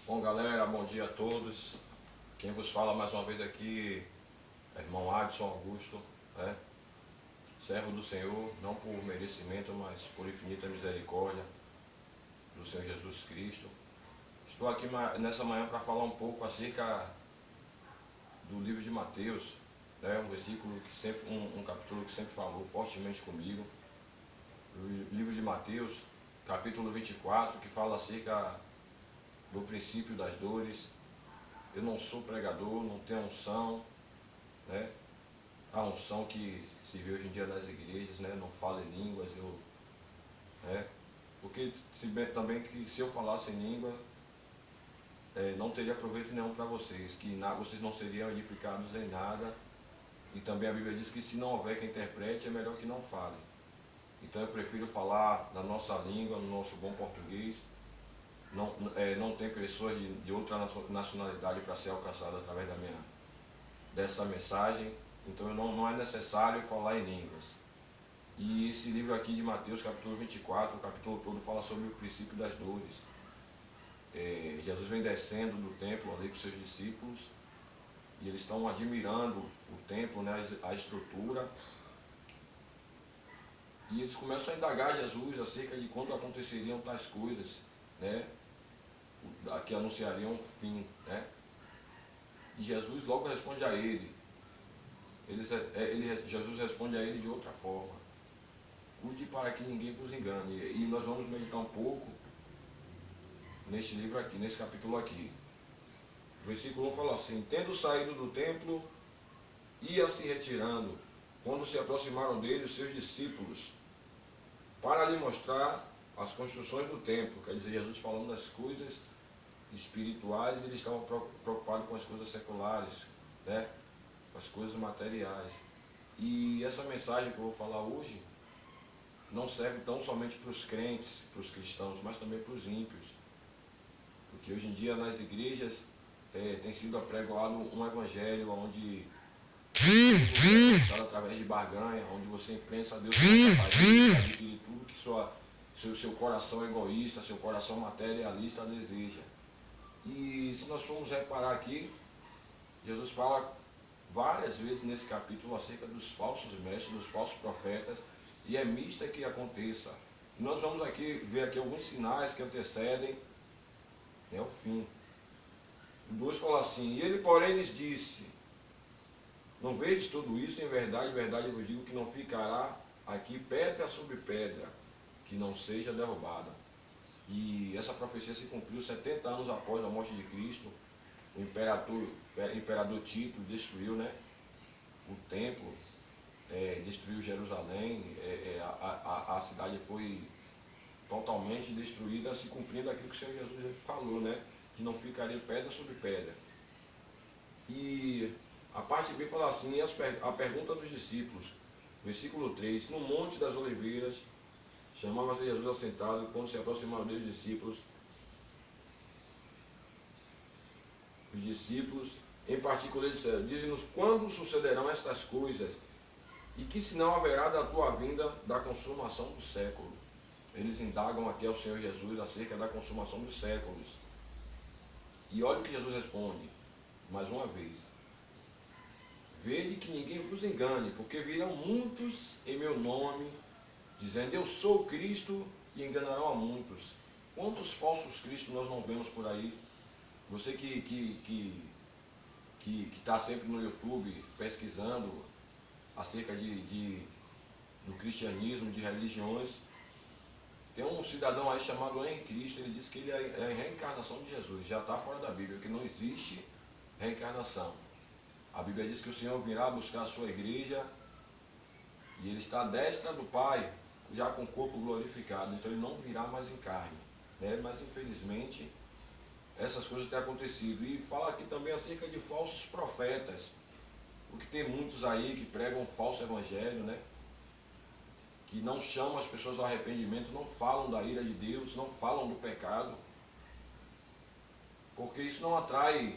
Bom, galera, bom dia a todos. Quem vos fala mais uma vez aqui é irmão Adson Augusto, né? Servo do Senhor, não por merecimento, mas por infinita misericórdia do Senhor Jesus Cristo. Estou aqui nessa manhã para falar um pouco acerca do livro de Mateus, né? Um versículo que sempre, um capítulo que sempre falou fortemente comigo. O livro de Mateus, capítulo 24, que fala acerca do princípio das dores. Eu não sou pregador, não tenho unção, né? A unção que se vê hoje em dia nas igrejas, né? Não falo em línguas, né? Porque também que se eu falasse em língua, não teria proveito nenhum para vocês, que vocês não seriam edificados em nada. E também a Bíblia diz que se não houver quem interprete, é melhor que não fale. Então eu prefiro falar na nossa língua, no nosso bom português. Não tem pessoas de outra nacionalidade para ser alcançada através dessa mensagem. Então não é necessário falar em línguas. E esse livro aqui de Mateus, capítulo 24, o capítulo todo fala sobre o princípio das dores. Jesus vem descendo do templo ali com seus discípulos e eles estão admirando o templo, né, a estrutura. E eles começam a indagar Jesus acerca de quando aconteceriam tais coisas, né, que anunciariam um fim, né? E Jesus logo responde a ele. Jesus responde a ele de outra forma: cuide para que ninguém vos engane. E nós vamos meditar um pouco neste livro aqui, nesse capítulo aqui. O versículo 1 fala assim: tendo saído do templo, ia se retirando, quando se aproximaram dele os seus discípulos, para lhe mostrar as construções do templo. Quer dizer, Jesus falando das coisas espirituais, eles estavam preocupados com as coisas seculares, né? Com as coisas materiais. E essa mensagem que eu vou falar hoje não serve tão somente para os crentes, para os cristãos, mas também para os ímpios. Porque hoje em dia nas igrejas tem sido apregoado um evangelho onde é através de barganha, onde você imprensa a Deus para adquirir tudo que seu coração egoísta, seu coração materialista deseja. E se nós formos reparar aqui, Jesus fala várias vezes nesse capítulo acerca dos falsos mestres, dos falsos profetas, e é mista que aconteça. E nós vamos ver aqui alguns sinais que antecedem o fim. O 2 fala assim: e ele porém lhes disse: não vedes tudo isso? Em verdade eu vos digo que não ficará aqui pedra sobre pedra que não seja derrubada. E essa profecia se cumpriu 70 anos após a morte de Cristo. O imperador Tito destruiu, né, o templo, destruiu Jerusalém, a cidade foi totalmente destruída, se cumprindo aquilo que o Senhor Jesus falou, né, que não ficaria pedra sobre pedra. E a parte B fala assim: a pergunta dos discípulos, versículo 3: no Monte das Oliveiras, chamava-se Jesus assentado, quando se aproximaram dos discípulos, os discípulos, em particular, disseram: dize-nos quando sucederão estas coisas, e que sinal haverá da tua vinda, da consumação do século. Eles indagam aqui ao Senhor Jesus acerca da consumação dos séculos. E olha o que Jesus responde, mais uma vez: vede que ninguém vos engane, porque virão muitos em meu nome, dizendo eu sou Cristo, e enganarão a muitos. Quantos falsos cristos nós não vemos por aí? Você que está sempre no YouTube pesquisando acerca do cristianismo, de religiões, tem um cidadão aí chamado Henrique Cristo. Ele diz que ele é a reencarnação de Jesus. Já está fora da Bíblia, que não existe reencarnação. A Bíblia diz que o Senhor virá buscar a sua igreja e ele está à destra do Pai, já com o corpo glorificado. Então ele não virá mais em carne, né? Mas infelizmente essas coisas têm acontecido. E fala aqui também acerca de falsos profetas, porque tem muitos aí que pregam um falso evangelho, né? Que não chamam as pessoas ao arrependimento, não falam da ira de Deus, não falam do pecado, porque isso não atrai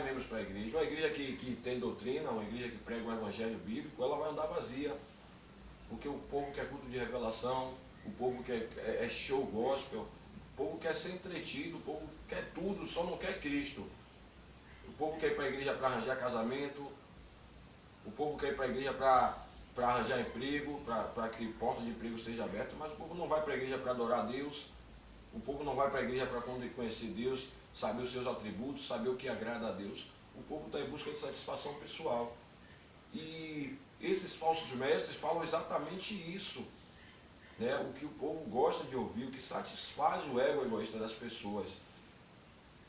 membros para a igreja. Uma igreja que tem doutrina, uma igreja que prega um evangelho bíblico, ela vai andar vazia, porque o povo quer culto de revelação, o povo quer show gospel, o povo quer ser entretido, o povo quer tudo, só não quer Cristo. O povo quer ir para a igreja para arranjar casamento, o povo quer ir para a igreja para arranjar emprego, para que porta de emprego seja aberta, mas o povo não vai para a igreja para adorar a Deus, o povo não vai para a igreja para conhecer Deus, saber os seus atributos, saber o que agrada a Deus. O povo está em busca de satisfação pessoal. E esses falsos mestres falam exatamente isso, né? O que o povo gosta de ouvir, o que satisfaz o ego egoísta das pessoas.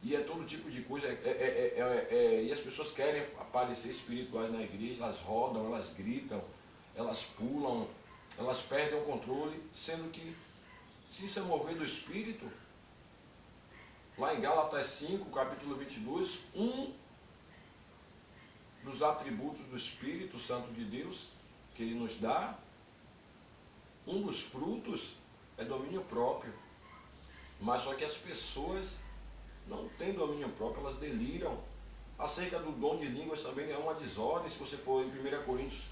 E é todo tipo de coisa, e as pessoas querem aparecer espirituais na igreja, elas rodam, elas gritam, elas pulam, elas perdem o controle, sendo que, se isso é mover do Espírito, lá em Gálatas 5, capítulo 22, um dos atributos do Espírito Santo de Deus, que Ele nos dá, um dos frutos é domínio próprio. Mas só que as pessoas não têm domínio próprio, elas deliram. Acerca do dom de línguas também é uma desordem. Se você for em 1 Coríntios,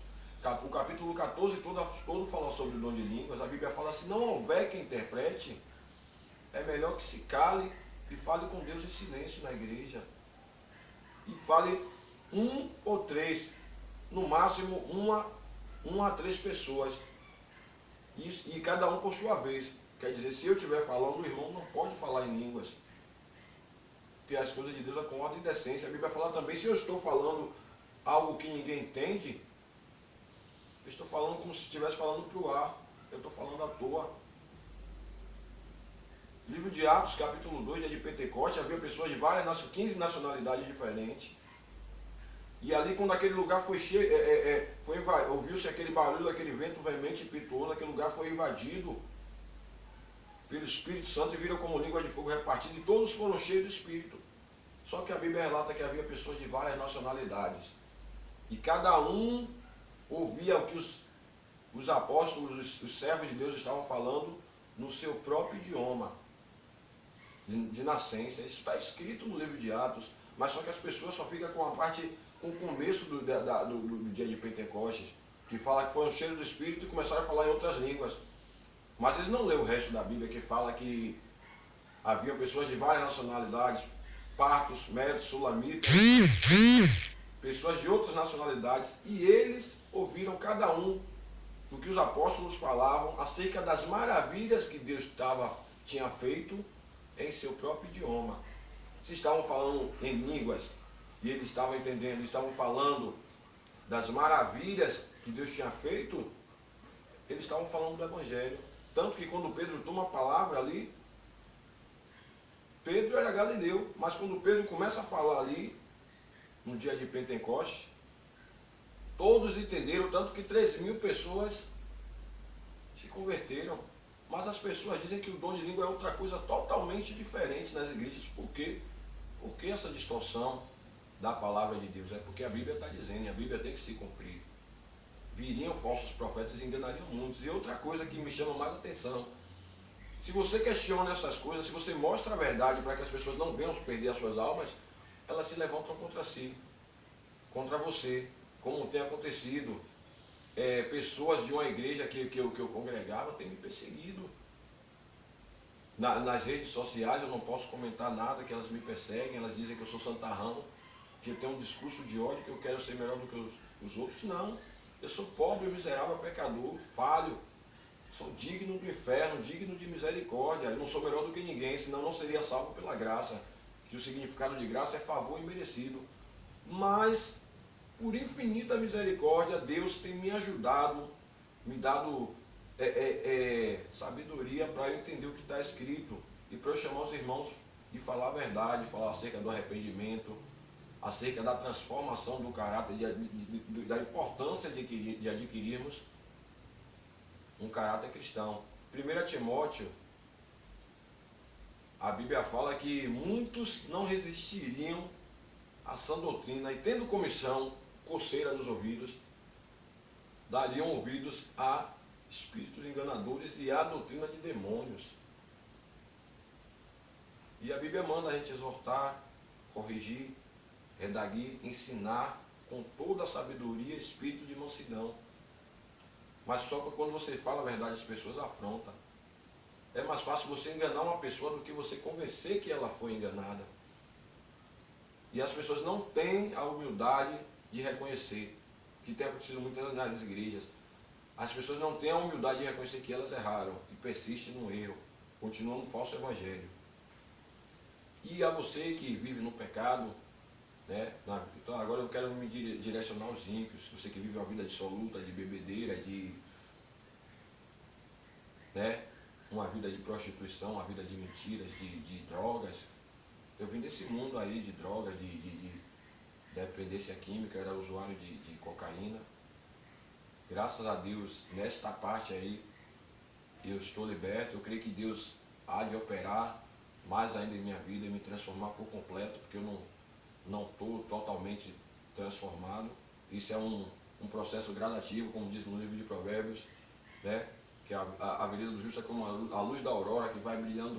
o capítulo 14 todo fala sobre o dom de línguas. A Bíblia fala: se não houver quem interprete, é melhor que se cale e fale com Deus em silêncio na igreja. E fale um ou três, no máximo uma a três pessoas. E cada um por sua vez. Quer dizer, se eu estiver falando, o irmão não pode falar em línguas. Porque as coisas de Deus é com ordem e decência. A Bíblia fala também: se eu estou falando algo que ninguém entende, eu estou falando como se estivesse falando para o ar. Eu estou falando à toa. Livro de Atos, capítulo 2, dia de Pentecoste, havia pessoas de várias, 15 nacionalidades diferentes. E ali, quando aquele lugar foi cheio, ouviu-se aquele barulho, aquele vento veemente e impetuoso, aquele lugar foi invadido pelo Espírito Santo e viram como língua de fogo repartida, e todos foram cheios do Espírito. Só que a Bíblia relata que havia pessoas de várias nacionalidades. E cada um ouvia o que os apóstolos, os servos de Deus estavam falando no seu próprio idioma de nascença. Isso está escrito no livro de Atos, mas só que as pessoas só ficam com a parte, com o começo do dia de Pentecostes, que fala que foram cheios do Espírito e começaram a falar em outras línguas. Mas eles não lêem o resto da Bíblia, que fala que haviam pessoas de várias nacionalidades, partos, médios, sulamitas, pessoas de outras nacionalidades, e eles ouviram cada um do que os apóstolos falavam acerca das maravilhas que Deus tinha feito em seu próprio idioma. Se estavam falando em línguas e eles estavam entendendo, estavam falando das maravilhas que Deus tinha feito, eles estavam falando do Evangelho. Tanto que quando Pedro toma a palavra ali, Pedro era galileu, mas quando Pedro começa a falar ali, no dia de Pentecostes, todos entenderam, tanto que 3.000 pessoas se converteram. Mas as pessoas dizem que o dom de língua é outra coisa totalmente diferente nas igrejas. Por quê? Por que essa distorção da palavra de Deus? É porque a Bíblia está dizendo, e a Bíblia tem que se cumprir. Viriam falsos profetas e enganariam muitos. E outra coisa que me chama mais atenção: se você questiona essas coisas, se você mostra a verdade para que as pessoas não venham perder as suas almas, elas se levantam contra si, contra você, como tem acontecido. Pessoas de uma igreja que eu congregava têm me perseguido. Nas redes sociais eu não posso comentar nada, que elas me perseguem, elas dizem que eu sou santarrão, que eu tenho um discurso de ódio, que eu quero ser melhor do que os outros. Não, eu sou pobre, miserável, pecador, falho, sou digno do inferno, digno de misericórdia. Eu não sou melhor do que ninguém, senão não seria salvo pela graça, que o significado de graça é favor imerecido. Mas, por infinita misericórdia, Deus tem me ajudado, me dado sabedoria para eu entender o que está escrito e para eu chamar os irmãos e falar a verdade, falar acerca do arrependimento, acerca da transformação do caráter, da importância de adquirirmos um caráter cristão. 1 Timóteo, a Bíblia fala que muitos não resistiriam à sã doutrina e, tendo comissão, coceira nos ouvidos, dariam ouvidos a espíritos enganadores e à doutrina de demônios. E a Bíblia manda a gente exortar, corrigir, redaguir, ensinar com toda a sabedoria e espírito de mansidão. Mas só que quando você fala a verdade, as pessoas afrontam. É mais fácil você enganar uma pessoa do que você convencer que ela foi enganada. E as pessoas não têm a humildade de reconhecer, que tem acontecido muito nas igrejas. As pessoas não têm a humildade de reconhecer que elas erraram e persistem no erro, continuam no falso evangelho. E a você que vive no pecado, né? Então agora eu quero me direcionar aos ímpios, você que vive uma vida dissoluta, de bebedeira, né? Uma vida de prostituição, uma vida de mentiras, de drogas. Eu vim desse mundo aí de drogas, de dependência química, era usuário de cocaína. Graças a Deus, nesta parte aí, eu estou liberto. Eu creio que Deus há de operar mais ainda em minha vida e me transformar por completo, porque eu não estou totalmente transformado. Isso é um processo gradativo, como diz no livro de Provérbios, né? Que a vida do justo é como a luz da aurora que vai brilhando